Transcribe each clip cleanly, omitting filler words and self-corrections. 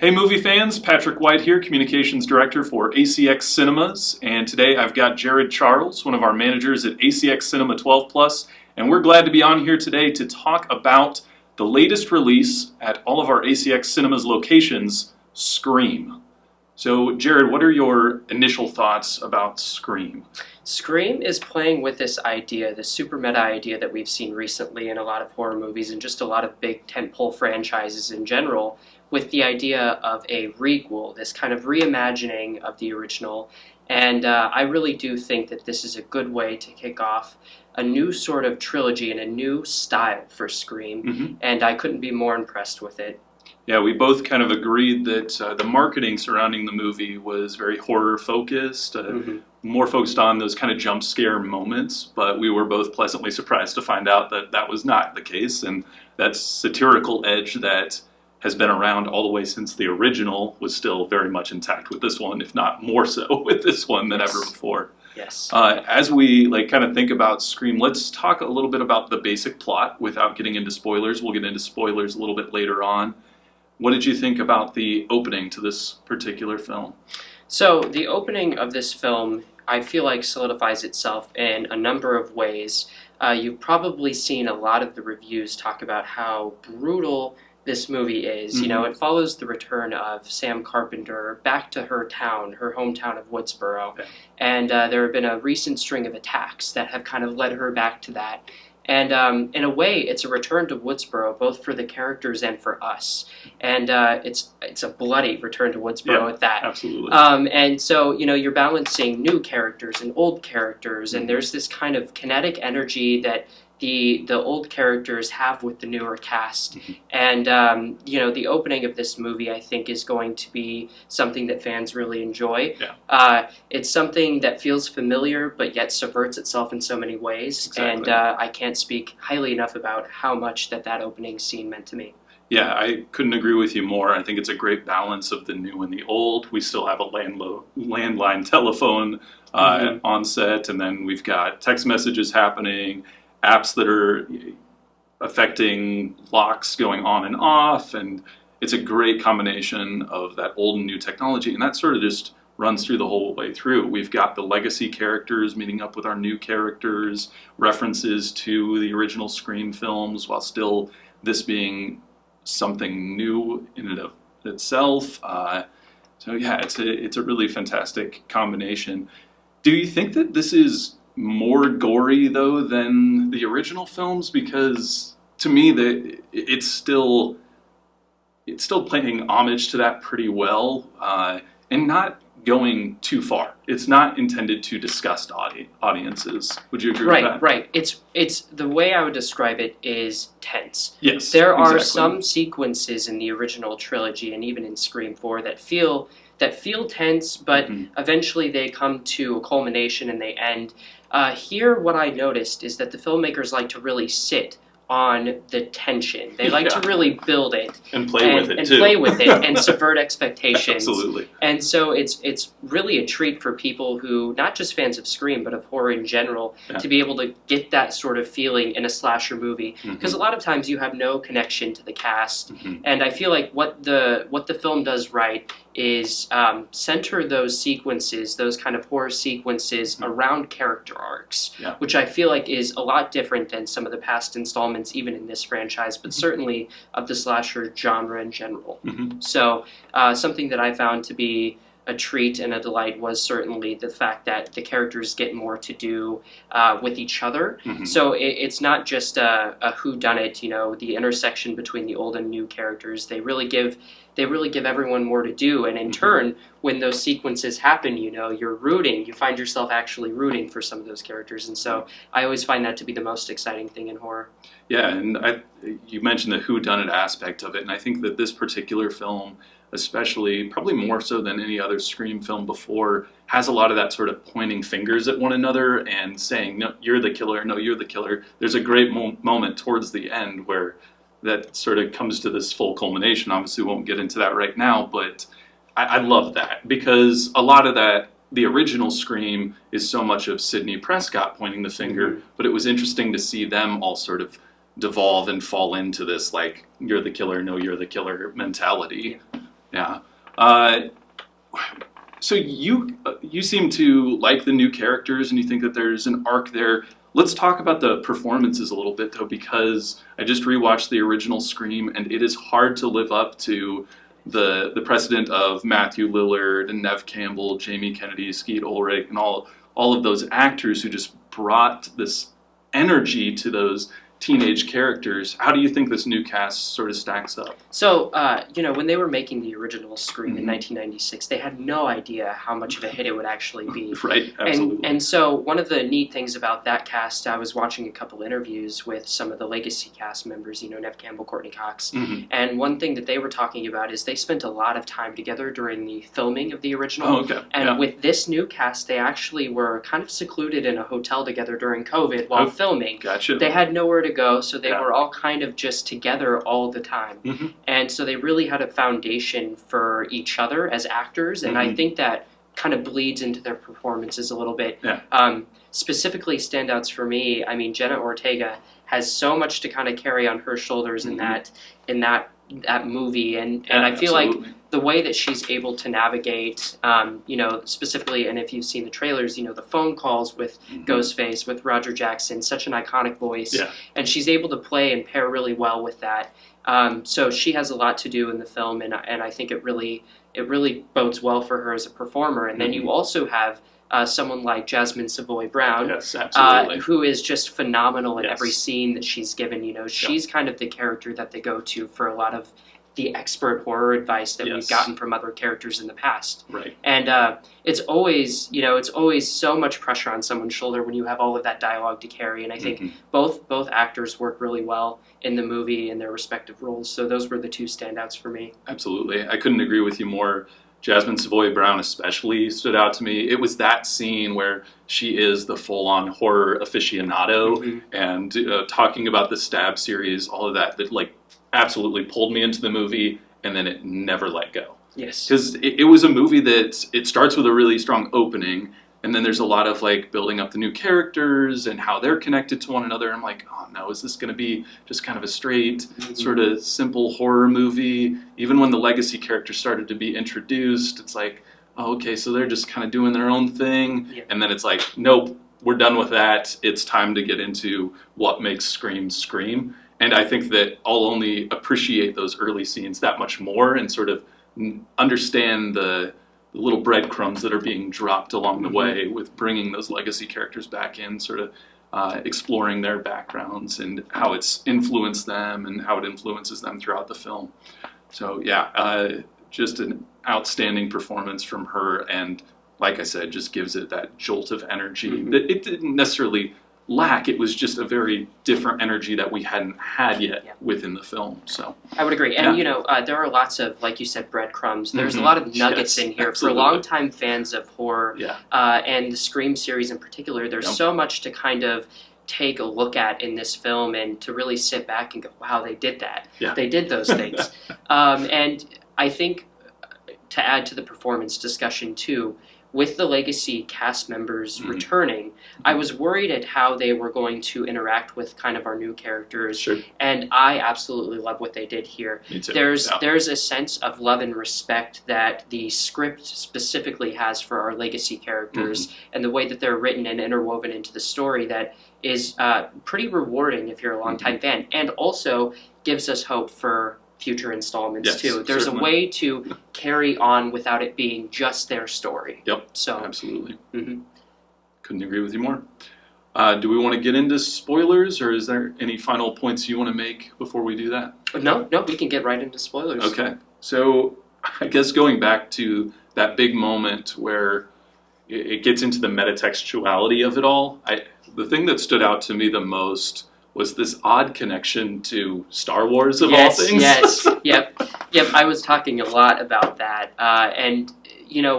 Hey movie fans, Patrick White here, Communications Director for ACX Cinemas, and today I've got Jared Charles, one of our managers at ACX Cinema 12 Plus, and we're glad to be on here today to talk about the latest release at all of our ACX Cinemas locations, Scream. So Jared, what are your initial thoughts about Scream? Scream is playing with this idea, this super meta idea that we've seen recently in a lot of horror movies and just a lot of big tentpole franchises in general, with the idea of a requel, this kind of reimagining of the original. And I really do think that this is a good way to kick off a new sort of trilogy and a new style for Scream, and I couldn't be more impressed with it. Yeah, we both kind of agreed that the marketing surrounding the movie was very horror-focused, more focused on those kind of jump scare moments, but we were both pleasantly surprised to find out that that was not the case, and that satirical edge that has been around all the way since the original was still very much intact with this one, if not more so with this one than ever before. Yes. As we kind of think about Scream, let's talk a little bit about the basic plot without getting into spoilers. We'll get into spoilers a little bit later on. What did you think about the opening to this particular film? So the opening of this film, I feel like, solidifies itself in a number of ways. You've probably seen a lot of the reviews talk about how brutal this movie is. You know, it follows the return of Sam Carpenter back to her town, her hometown of Woodsboro. Okay. And there have been a recent string of attacks that have kind of led her back to that. And in a way, it's a return to Woodsboro, both for the characters and for us. And it's a bloody return to Woodsboro at that. Absolutely. And so, you know, you're balancing new characters and old characters, and there's this kind of kinetic energy that the old characters have with the newer cast. And, you know, the opening of this movie, I think, is going to be something that fans really enjoy. Yeah. It's something that feels familiar, but yet subverts itself in so many ways. Exactly. And I can't speak highly enough about how much that opening scene meant to me. Yeah, I couldn't agree with you more. I think it's a great balance of the new and the old. We still have a landline telephone on set, and then we've got text messages happening, apps that are affecting locks going on and off, and it's a great combination of that old and new technology, and that sort of just runs through the whole way through. We've got the legacy characters meeting up with our new characters, references to the original Scream films, while still this being something new in and of itself. So yeah, it's a really fantastic combination. Do you think that this is more gory though than the original films? Because to me it's still paying homage to that pretty well, and not going too far. It's not intended to disgust audiences. Would you agree with that? Right. It's the way I would describe it is tense. Yes. There are exactly. some sequences in the original trilogy and even in Scream 4 that feel tense, but eventually they come to a culmination and they end. Here, what I noticed is that the filmmakers like to really sit on the tension. They like to really build it and play with it and subvert expectations. Absolutely. And so it's really a treat for people who, not just fans of Scream, but of horror in general, to be able to get that sort of feeling in a slasher movie. Because a lot of times you have no connection to the cast, and I feel like what the film does right is center those sequences, those kind of horror sequences around character arcs, which I feel like is a lot different than some of the past installments, even in this franchise, but certainly of the slasher genre in general. So something that I found to be a treat and a delight was certainly the fact that the characters get more to do with each other. So it's not just a whodunit, you know, the intersection between the old and new characters. They really give everyone more to do, and in turn, when those sequences happen, you know, you find yourself actually rooting for some of those characters, and so I always find that to be the most exciting thing in horror. Yeah, and you mentioned the whodunit aspect of it, and I think that this particular film, especially, probably more so than any other Scream film before, has a lot of that sort of pointing fingers at one another and saying, no, you're the killer, no, you're the killer. There's a great moment towards the end where that sort of comes to this full culmination. Obviously, we won't get into that right now, but I love that, because a lot of that, the original Scream, is so much of Sidney Prescott pointing the finger, but it was interesting to see them all sort of devolve and fall into this, like, you're the killer, no, you're the killer mentality. Yeah. So you seem to like the new characters, and you think that there's an arc there. Let's talk about the performances a little bit, though, because I just rewatched the original Scream, and it is hard to live up to the precedent of Matthew Lillard and Neve Campbell, Jamie Kennedy, Skeet Ulrich, and all of those actors who just brought this energy to those teenage characters. How do you think this new cast sort of stacks up? So, when they were making the original Scream in 1996, they had no idea how much of a hit it would actually be. Right, absolutely. And so one of the neat things about that cast, I was watching a couple interviews with some of the legacy cast members, Neve Campbell, Courteney Cox, and one thing that they were talking about is they spent a lot of time together during the filming of the original. Oh, okay. And with this new cast, they actually were kind of secluded in a hotel together during COVID while filming. Gotcha. They had nowhere to go, so they were all kind of just together all the time. And so they really had a foundation for each other as actors, and I think that kind of bleeds into their performances a little bit. Specifically, standouts for me, I mean, Jenna Ortega has so much to kind of carry on her shoulders in that movie, and I feel like the way that she's able to navigate, specifically, and if you've seen the trailers, the phone calls with Ghostface, with Roger Jackson, such an iconic voice, and she's able to play and pair really well with that. So she has a lot to do in the film, and I think it really bodes well for her as a performer. And then you also have someone like Jasmine Savoy Brown, who is just phenomenal in every scene that she's given. She's kind of the character that they go to for a lot of the expert horror advice that we've gotten from other characters in the past. Right. And it's always so much pressure on someone's shoulder when you have all of that dialogue to carry. And I think both actors work really well in the movie in their respective roles. So those were the two standouts for me. Absolutely. I couldn't agree with you more. Jasmine Savoy Brown especially stood out to me. It was that scene where she is the full-on horror aficionado and talking about the Stab series, all of that absolutely pulled me into the movie, and then it never let go. Yes. Because it was a movie that it starts with a really strong opening, and then there's a lot of building up the new characters and how they're connected to one another. I'm like, oh no, is this going to be just kind of a straight sort of simple horror movie? Even when the legacy characters started to be introduced, it's like, oh, okay, so they're just kind of doing their own thing. Yeah. And then it's like, nope, we're done with that. It's time to get into what makes Scream scream. And I think that I'll only appreciate those early scenes that much more and sort of understand the little breadcrumbs that are being dropped along the way with bringing those legacy characters back in, sort of exploring their backgrounds and how it's influenced them and how it influences them throughout the film. So just an outstanding performance from her, and like I said, just gives it that jolt of energy that it didn't necessarily lack. It was just a very different energy that we hadn't had yet within the film. So I would agree. And there are lots of, like you said, breadcrumbs. There's a lot of nuggets in here for longtime fans of horror and the Scream series in particular. There's so much to kind of take a look at in this film and to really sit back and go, wow, they did that. They did those things. And I think to add to the performance discussion too, with the legacy cast members returning, I was worried at how they were going to interact with kind of our new characters. Sure. And I absolutely love what they did here. Me too. There's a sense of love and respect that the script specifically has for our legacy characters and the way that they're written and interwoven into the story that is pretty rewarding if you're a longtime fan, and also gives us hope for future installments too. There's certainly a way to carry on without it being just their story. Yep. So absolutely. Couldn't agree with you more. Do we want to get into spoilers, or is there any final points you want to make before we do that? No, we can get right into spoilers. Okay. So I guess going back to that big moment where it gets into the metatextuality of it all, the thing that stood out to me the most was this odd connection to Star Wars of all things. Yes, yep. I was talking a lot about that, and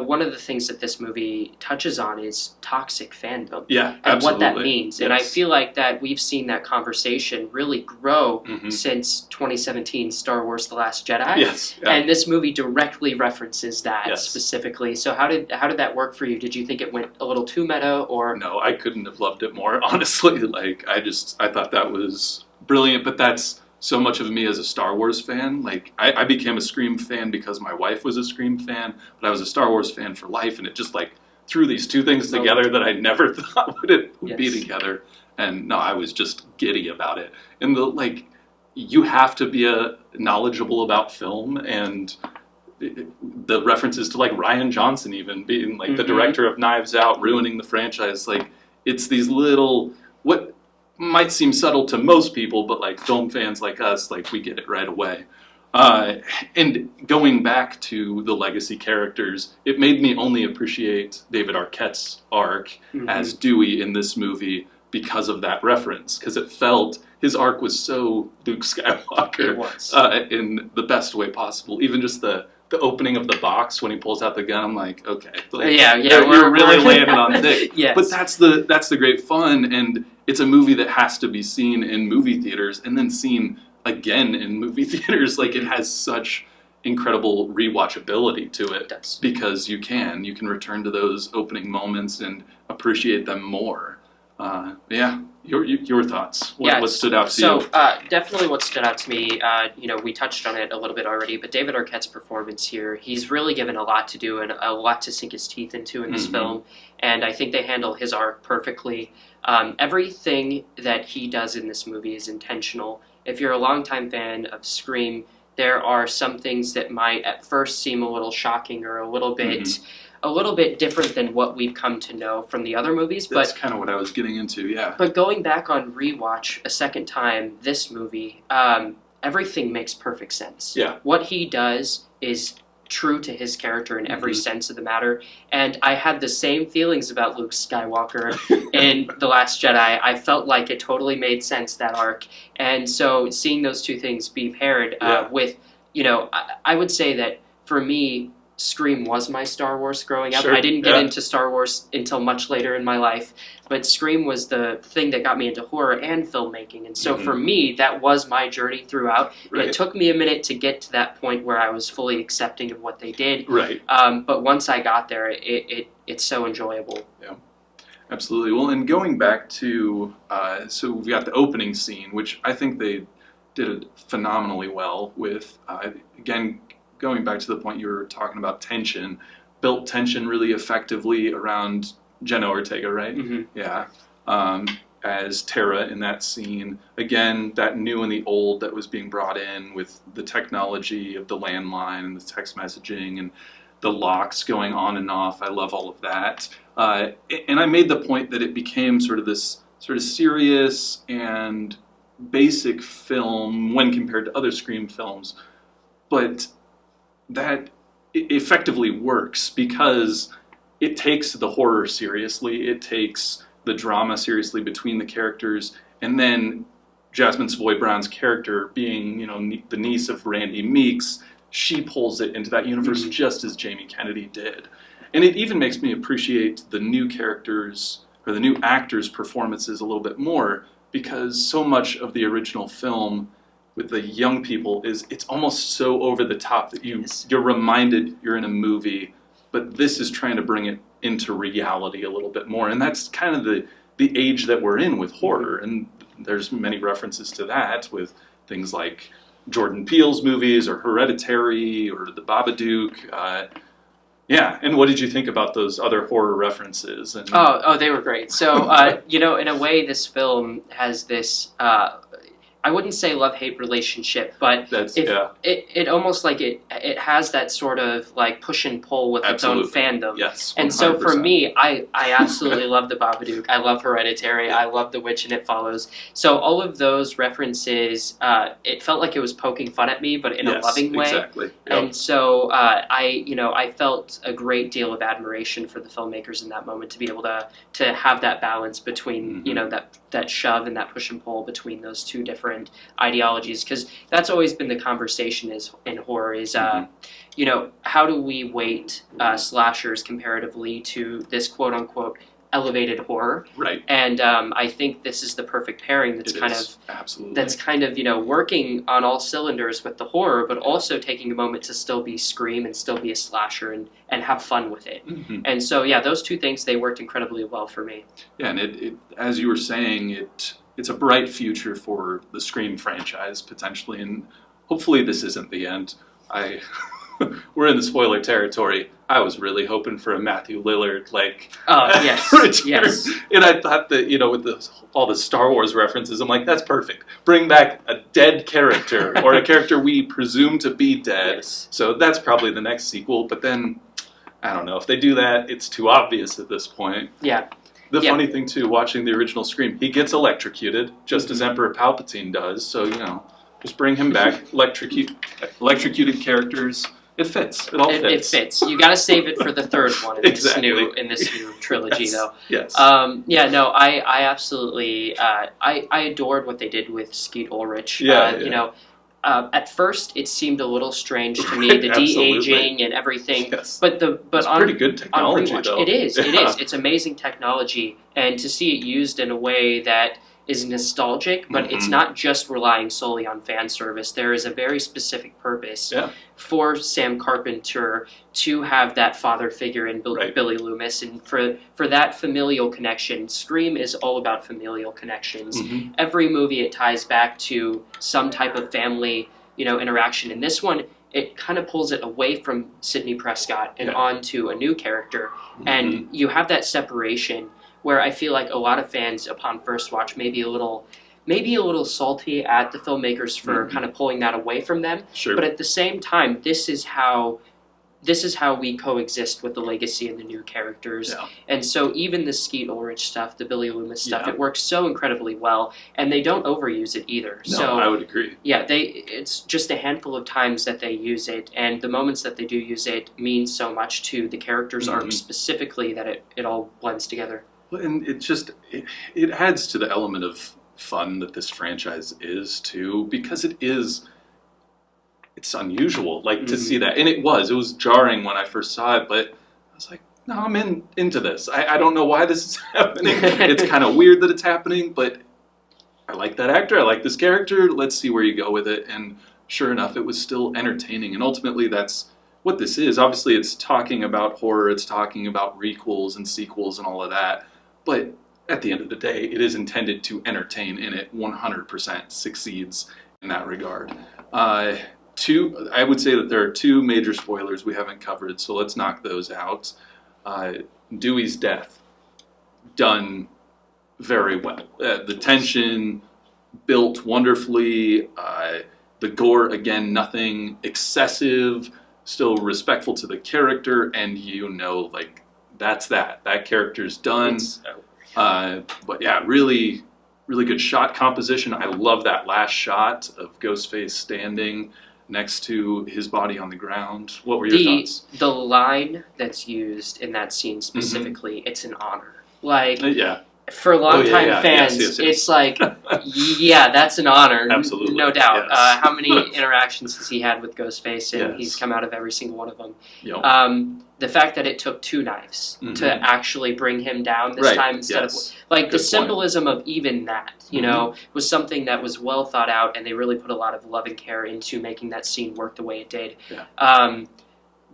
one of the things that this movie touches on is toxic fandom. Yeah, and absolutely. what that means. Yes. And I feel like that we've seen that conversation really grow since 2017 Star Wars: The Last Jedi. Yes. Yeah. And this movie directly references that specifically. So how did that work for you? Did you think it went a little too meta, or? No, I couldn't have loved it more, honestly. I thought that was brilliant, but that's so much of me as a Star Wars fan. Like, I became a Scream fan because my wife was a Scream fan, but I was a Star Wars fan for life, and it just, like, threw these two things together that I never thought would be together. And no, I was just giddy about it. And you have to be knowledgeable about film, and the references to, like, Rian Johnson even being, like, the director of Knives Out, ruining the franchise. Like, it's these little, what might seem subtle to most people, but, like, film fans like us, like, we get it right away. And going back to the legacy characters, it made me only appreciate David Arquette's arc as Dewey in this movie because of that reference, because it felt his arc was so Luke Skywalker. It was. In the best way possible. Even just the opening of the box when he pulls out the gun, I'm like, okay, like, we're really landing on thick. Yes. But that's the great fun, and it's a movie that has to be seen in movie theaters and then seen again in movie theaters. Like, it has such incredible rewatchability to it. It does. Because you can return to those opening moments and appreciate them more. Your thoughts. What stood out to you? So definitely what stood out to me, we touched on it a little bit already, but David Arquette's performance here, he's really given a lot to do and a lot to sink his teeth into in this film, and I think they handle his arc perfectly. Everything that he does in this movie is intentional. If you're a longtime fan of Scream, there are some things that might at first seem a little shocking or a little bit different than what we've come to know from the other movies. That's kind of what I was getting into, yeah. But going back on rewatch a second time, this movie, everything makes perfect sense. Yeah. What he does is true to his character in every sense of the matter. And I had the same feelings about Luke Skywalker in The Last Jedi. I felt like it totally made sense, that arc. And so seeing those two things be paired with, I would say that for me, Scream was my Star Wars growing up. Sure, I didn't get into Star Wars until much later in my life, but Scream was the thing that got me into horror and filmmaking. And so for me, that was my journey throughout. Right. And it took me a minute to get to that point where I was fully accepting of what they did. Right. But once I got there, it's so enjoyable. Yeah, absolutely. Well, and going back to, so we've got the opening scene, which I think they did phenomenally well with, again, going back to the point you were talking about tension, built tension really effectively around Jenna Ortega, right? Yeah. As Tara in that scene. Again, that new and the old that was being brought in with the technology of the landline and the text messaging and the locks going on and off. I love all of that. And I made the point that it became sort of this sort of serious and basic film when compared to other Scream films. But that effectively works because it takes the horror seriously, it takes the drama seriously between the characters, and then Jasmine Savoy Brown's character being, the niece of Randy Meeks, she pulls it into that universe just as Jamie Kennedy did. And it even makes me appreciate the new characters, or the new actors' performances a little bit more, because so much of the original film with the young people it's almost so over the top that you're reminded you're in a movie, but this is trying to bring it into reality a little bit more. And that's kind of the age that we're in with horror. And there's many references to that with things like Jordan Peele's movies or Hereditary or The Babadook. And what did you think about those other horror references? And Oh, they were great. So, in a way, this film has this I wouldn't say love-hate relationship, but it almost like it has that sort of like push and pull with its own fandom. Yes, 100%. And so for me, I absolutely love The Babadook. I love Hereditary. I love The Witch and It Follows. So all of those references, it felt like it was poking fun at me, but in a loving way. Exactly. Yep. And so I felt a great deal of admiration for the filmmakers in that moment to be able to have that balance between that shove and that push and pull between those two different ideologies, because that's always been the conversation in horror is how do we weight slashers comparatively to this quote unquote elevated horror, right? And I think this is the perfect pairing that's kind of working on all cylinders with the horror, but also taking a moment to still be Scream and still be a slasher and have fun with it. And so those two things, they worked incredibly well for me. Yeah, and it as you were saying, it's a bright future for the Scream franchise potentially, and hopefully this isn't the end. We're in the spoiler territory. I was really hoping for a Matthew Lillard yes, return. yes. And I thought that, with all the Star Wars references, I'm like, that's perfect. Bring back a dead character or a character we presume to be dead. Yes. So that's probably the next sequel. But then, I don't know. If they do that, it's too obvious at this point. Yeah. The funny thing, too, watching the original Scream, he gets electrocuted, just as Emperor Palpatine does. So, just bring him back. Electrocuted characters. It fits. It all fits. It fits. You got to save it for the third one in Exactly. this new trilogy, though. Yes. I absolutely I adored what they did with Skeet Ulrich. At first it seemed a little strange to me, the de-aging and everything. Yes. But it's pretty good technology, though. It is. It's amazing technology, and to see it used in a way that is nostalgic, but it's not just relying solely on fan service. There is a very specific purpose for Sam Carpenter to have that father figure in Billy Loomis, and for that familial connection. Scream is all about familial connections. Every movie it ties back to some type of family, interaction. In this one, it kind of pulls it away from Sidney Prescott and onto a new character, and you have that separation where I feel like a lot of fans, upon first watch, maybe a little salty at the filmmakers for kind of pulling that away from them. Sure. But at the same time, this is how we coexist with the legacy and the new characters. Yeah. And so even the Skeet Ulrich stuff, the Billy Loomis stuff, it works so incredibly well, and they don't overuse it either. No, so I would agree. Yeah, it's just a handful of times that they use it, and the moments that they do use it mean so much to the characters' arc specifically that it all blends together. And it adds to the element of fun that this franchise is too, because it's unusual, to see that. And it was jarring when I first saw it, but I was like, no, I'm into this. I don't know why this is happening. It's kind of weird that it's happening, but I like that actor. I like this character. Let's see where you go with it. And sure enough, it was still entertaining. And ultimately, that's what this is. Obviously, it's talking about horror. It's talking about requels and sequels and all of that. But at the end of the day, it is intended to entertain, and it 100% succeeds in that regard. I would say that there are two major spoilers we haven't covered, so let's knock those out. Dewey's death, done very well. The tension built wonderfully. The gore, again, nothing excessive, still respectful to the character, and that's that. That character's done. But yeah, really, really good shot composition. I love that last shot of Ghostface standing next to his body on the ground. What were your thoughts? The line that's used in that scene specifically, it's an honor. For longtime fans, it's like, that's an honor. Absolutely. No doubt. Yes. How many interactions has he had with Ghostface, and he's come out of every single one of them. Yep. The fact that it took two knives to actually bring him down this time instead of... the symbolism of even that, was something that was well thought out, and they really put a lot of love and care into making that scene work the way it did. Yeah.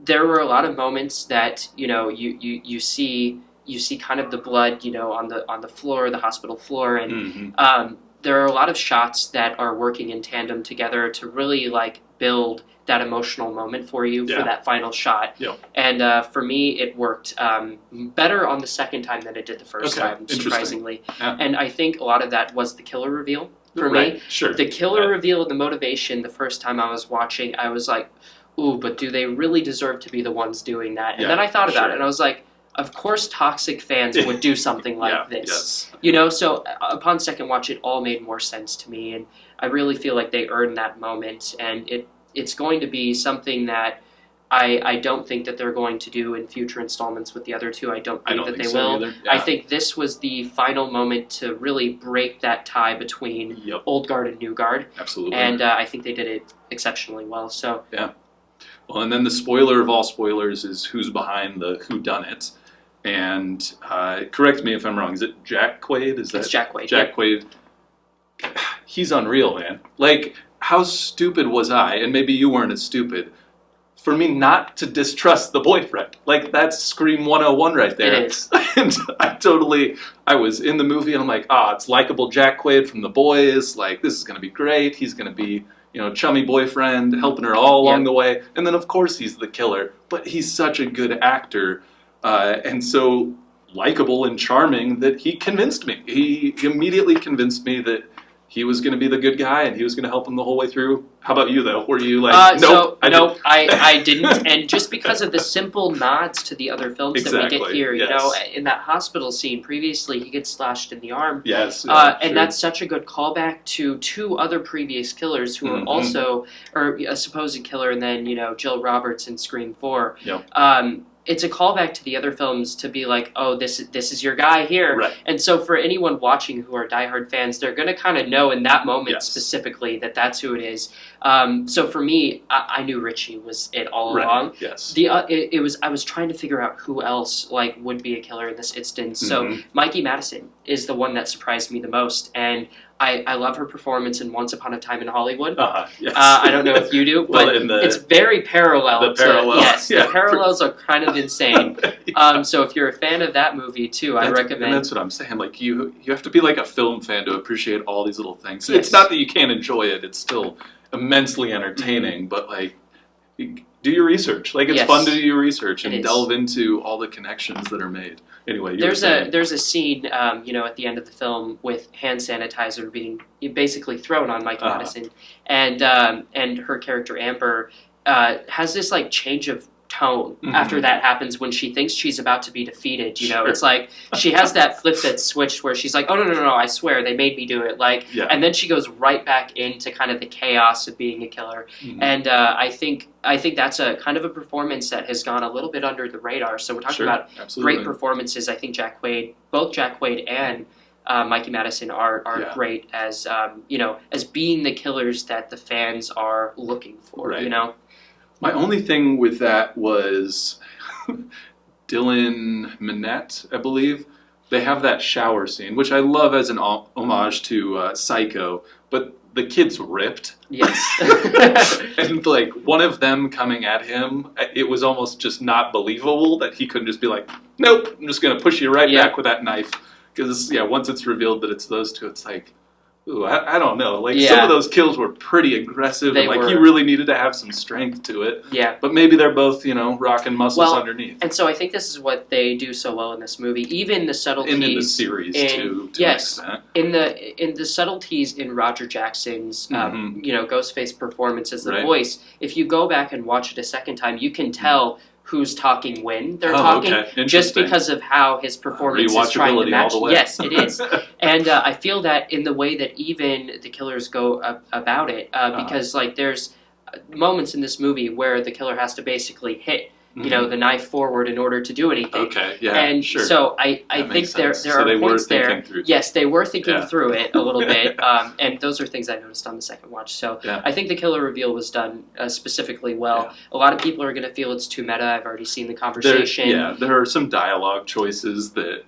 There were a lot of moments that, you see kind of the blood, on the floor, the hospital floor, and there are a lot of shots that are working in tandem together to really build that emotional moment for you for that final shot. Yeah. And for me, it worked better on the second time than it did the first time, surprisingly. Yeah. And I think a lot of that was the killer reveal for me. Sure. The killer reveal, the motivation, the first time I was watching, I was like, ooh, but do they really deserve to be the ones doing that? And then I thought about it, and I was like, of course toxic fans would do something like this. Yes. So upon second watch, it all made more sense to me, and I really feel like they earned that moment, and it's going to be something that I don't think that they're going to do in future installments with the other two. I don't think that they will. Either. I think this was the final moment to really break that tie between old guard and new guard. Absolutely. And I think they did it exceptionally well. So yeah. Well, and then the spoiler of all spoilers is who's behind the whodunit. And correct me if I'm wrong. Is it Jack Quaid? It's Jack Quaid. Jack Quaid. He's unreal, man. How stupid was I? And maybe you weren't as stupid. for me not to distrust the boyfriend. Like, that's Scream 101 right there. It is. And I was in the movie and I'm like, it's likable Jack Quaid from The Boys. Like, this is going to be great. He's going to be, chummy boyfriend, helping her all along the way. And then, of course, he's the killer. But he's such a good actor and so likable and charming that he convinced me. He immediately convinced me that he was going to be the good guy and he was going to help him the whole way through. How about you, though? Were you like, nope? I didn't. And just because of the simple nods to the other films that we get here, in that hospital scene previously, he gets slashed in the arm. Yes. And that's such a good callback to two other previous killers who are also, or a supposed killer, and then, Jill Roberts in Scream 4. Yep. It's a callback to the other films to be like, oh, this is your guy here. Right. And so for anyone watching who are diehard fans, they're going to kind of know in that moment specifically that that's who it is. So for me, I knew Richie was it all along. Yes. I was trying to figure out who else would be a killer in this instance. So Mikey Madison is the one that surprised me the most, and I love her performance in Once Upon a Time in Hollywood. Yes. I don't know if you do, but it's very parallel. The parallels are kind of insane. So if you're a fan of that movie too, I recommend. And that's what I'm saying. Like you have to be like a film fan to appreciate all these little things. Yes. It's not that you can't enjoy it; it's still immensely entertaining. But do your research. Like it's fun to do your research and delve into all the connections that are made. Anyway, there's a scene, at the end of the film with hand sanitizer being basically thrown on Mikey Madison, and her character Amber has this change of tone after that happens when she thinks she's about to be defeated. Sure. It's like she has that flip that switched where she's like, oh no, I swear they made me do it. And then she goes right back into kind of the chaos of being a killer. And I think that's a kind of a performance that has gone a little bit under the radar. So we're talking about great performances. I think both Jack Quaid and Mikey Madison are great as as being the killers that the fans are looking for. Right. My only thing with that was Dylan Minnette, I believe. They have that shower scene, which I love as an homage to Psycho, but the kid's ripped. Yes. And one of them coming at him, it was almost just not believable that he couldn't just be like, nope, I'm just going to push you right back with that knife. Because, once it's revealed that it's those two, it's like, ooh, I don't know. Some of those kills were pretty aggressive. He really needed to have some strength to it. Yeah. But maybe they're both, rocking muscles underneath. And so I think this is what they do so well in this movie. Even the subtleties. And in the series, too, to an extent. In the subtleties in Roger Jackson's, Ghostface performance as the voice, if you go back and watch it a second time, you can tell who's talking when they're talking, just because of how his performance is trying to match. All the way. Yes, it is. And I feel that in the way that even the killers go about it, because there's moments in this movie where the killer has to basically hit the knife forward in order to do anything. Okay, yeah, and sure. So I think there are points there. Yes, they were thinking through it a little bit, and those are things I noticed on the second watch. So I think the killer reveal was done specifically well. Yeah. A lot of people are going to feel it's too meta. I've already seen the conversation. There are some dialogue choices that.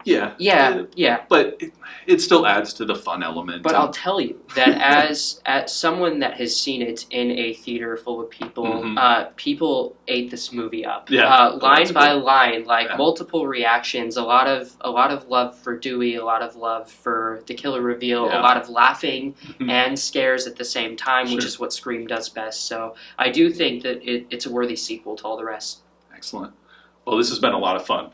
Yeah. But it still adds to the fun element. But I'll tell you that as someone that has seen it in a theater full of people, people ate this movie up. Line by line, multiple reactions, a lot of love for Dewey, a lot of love for the killer reveal, a lot of laughing and scares at the same time, which is what Scream does best. So I do think that it's a worthy sequel to all the rest. Excellent. Well, this has been a lot of fun.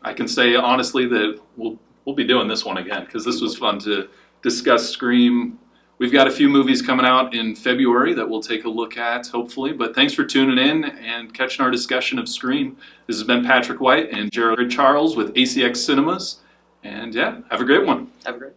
I can say honestly that we'll be doing this one again because this was fun to discuss Scream. We've got a few movies coming out in February that we'll take a look at, hopefully. But thanks for tuning in and catching our discussion of Scream. This has been Patrick White and Jared Charles with ACX Cinemas. And have a great one. Have a great